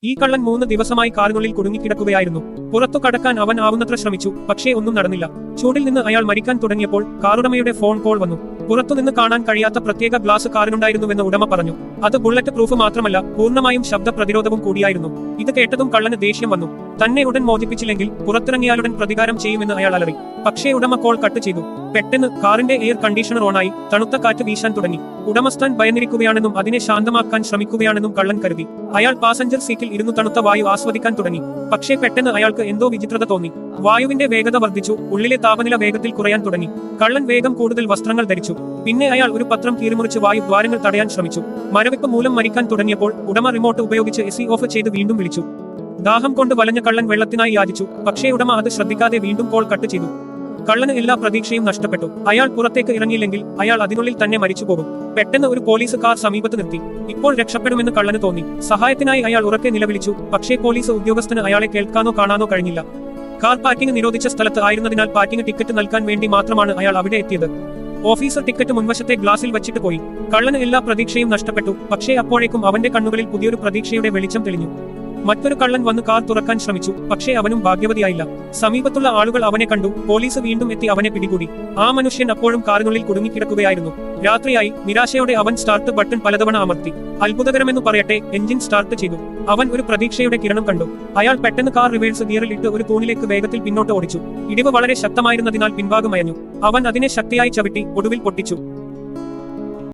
ഈ കള്ളൻ 3 ദിവസമായി കാറിനുള്ളിൽ കുടുങ്ങിക്കിടക്കുകയായിരുന്നു. പുറത്തു കടക്കാൻ അവൻ ആവുന്നത്ര ശ്രമിച്ചു, പക്ഷേ ഒന്നും നടന്നില്ല. ചൂടിൽ നിന്ന് അയാൾ മരിക്കാൻ തുടങ്ങിയപ്പോൾ കാറുടമയുടെ ഫോൺ കോൾ വന്നു. പുറത്തുനിന്ന് കാണാൻ കഴിയാത്ത പ്രത്യേക ഗ്ലാസ് കാറിനുണ്ടായിരുന്നുവെന്ന് ഉടമ പറഞ്ഞു. അത് ബുള്ളറ്റ് പ്രൂഫ് മാത്രമല്ല, പൂർണ്ണമായും ശബ്ദ പ്രതിരോധവും കൂടിയായിരുന്നു. ഇത് കേട്ടതും കള്ളന് ദേഷ്യം വന്നു. തന്നെ ഉടൻ മോചിപ്പിച്ചില്ലെങ്കിൽ പുറത്തിറങ്ങിയാലുടൻ പ്രതികാരം ചെയ്യുമെന്ന് അയാൾ അലറി. പക്ഷേ ഉടമ കോൾ കട്ട് ചെയ്തു. പെട്ടെന്ന് കാറിന്റെ എയർ കണ്ടീഷണർ ഓണായി. തണുത്ത കാറ്റ് വീശാൻ തുടങ്ങി. ഉടമസ്ഥൻ ഭയന്നിരിക്കുകയാണെന്നും അതിനെ ശാന്തമാക്കാൻ ശ്രമിക്കുകയാണെന്നും കള്ളൻ കരുതി. അയാൾ പാസഞ്ചർ സീറ്റിൽ ഇരുന്നു തണുത്ത വായു ആസ്വദിക്കാൻ തുടങ്ങി. പക്ഷേ പെട്ടെന്ന് അയാൾക്ക് എന്തോ വിചിത്രത തോന്നി. വായുവിന്റെ വേഗത വർദ്ധിച്ചു. ഉള്ളിലെ താപനില വേഗത്തിൽ കുറയാൻ തുടങ്ങി. കള്ളൻ വേഗം കൂടുതൽ വസ്ത്രങ്ങൾ ധരിച്ചു. പിന്നെ അയാൾ ഒരു പത്രം കീറിമുറിച്ച് വായു ദ്വാരങ്ങൾ തടയാൻ ശ്രമിച്ചു. മരവിപ്പ് മൂലം മരിക്കാൻ തുടങ്ങിയപ്പോൾ ഉടമ റിമോട്ട് ഉപയോഗിച്ച് AC ഓഫ് ചെയ്ത് വീണ്ടും വിളിച്ചു. ദാഹം കൊണ്ട് വലഞ്ഞ കള്ളൻ വെള്ളത്തിനായി യാചിച്ചു. പക്ഷേ ഉടമ അത് ശ്രദ്ധിക്കാതെ വീണ്ടും കോൾ കട്ട് ചെയ്തു. കള്ളന് എല്ലാ പ്രതീക്ഷയും നഷ്ടപ്പെട്ടു. അയാൾ പുറത്തേക്ക് ഇറങ്ങിയില്ലെങ്കിൽ അയാൾ അതിനുള്ളിൽ തന്നെ മരിച്ചു പോകും. പെട്ടെന്ന് ഒരു പോലീസ് കാർ സമീപത്ത് നിർത്തി. ഇപ്പോൾ രക്ഷപ്പെടുമെന്ന് കള്ളന് തോന്നി. സഹായത്തിനായി അയാൾ ഉറക്കെ നിലവിളിച്ചു. പക്ഷേ പോലീസ് ഉദ്യോഗസ്ഥന് അയാളെ കേൾക്കാനോ കാണാനോ കഴിഞ്ഞില്ല. കാർ പാർക്കിംഗ് നിരോധിച്ച സ്ഥലത്ത് ആയിരുന്നതിനാൽ പാർക്കിംഗ് ടിക്കറ്റ് നൽകാൻ വേണ്ടി മാത്രമാണ് അയാൾ അവിടെ എത്തിയത്. ഓഫീസർ ടിക്കറ്റ് മുൻവശത്തെ ഗ്ലാസിൽ വച്ചിട്ട് പോയി. കള്ളന് എല്ലാ പ്രതീക്ഷയും നഷ്ടപ്പെട്ടു. പക്ഷേ അപ്പോഴേക്കും അവന്റെ കണ്ണുകളിൽ പുതിയൊരു പ്രതീക്ഷയുടെ വെളിച്ചം തെളിഞ്ഞു. മറ്റൊരു കള്ളൻ വന്ന് കാർ തുറക്കാൻ ശ്രമിച്ചു. പക്ഷേ അവനും ഭാഗ്യവതിയായില്ല. സമീപത്തുള്ള ആളുകൾ അവനെ കണ്ടു. പോലീസ് വീണ്ടും എത്തി അവനെ പിടികൂടി. ആ മനുഷ്യൻ അപ്പോഴും കാറിനുള്ളിൽ കുടുങ്ങിക്കിടക്കുകയായിരുന്നു. രാത്രിയായി. നിരാശയോടെ അവൻ സ്റ്റാർട്ട് ബട്ടൺ പലതവണ അമർത്തി. അത്ഭുതകരമെന്നു പറയട്ടെ, എഞ്ചിൻ സ്റ്റാർട്ട് ചെയ്തു. അവൻ ഒരു പ്രതീക്ഷയുടെ കിരണം കണ്ടു. അയാൾ പെട്ടെന്ന് കാർ റിവേഴ്സ് ഗിയറിൽ ഇട്ട് ഒരു തൂണിലേക്ക് വേഗത്തിൽ പിന്നോട്ട് ഓടിച്ചു. ഇടിവ് വളരെ ശക്തമായിരുന്നതിനാൽ പിൻഭാഗമയഞ്ഞു. അവൻ അതിനെ ശക്തിയായി ചവിട്ടി. ഒടുവിൽ പൊട്ടിച്ചു.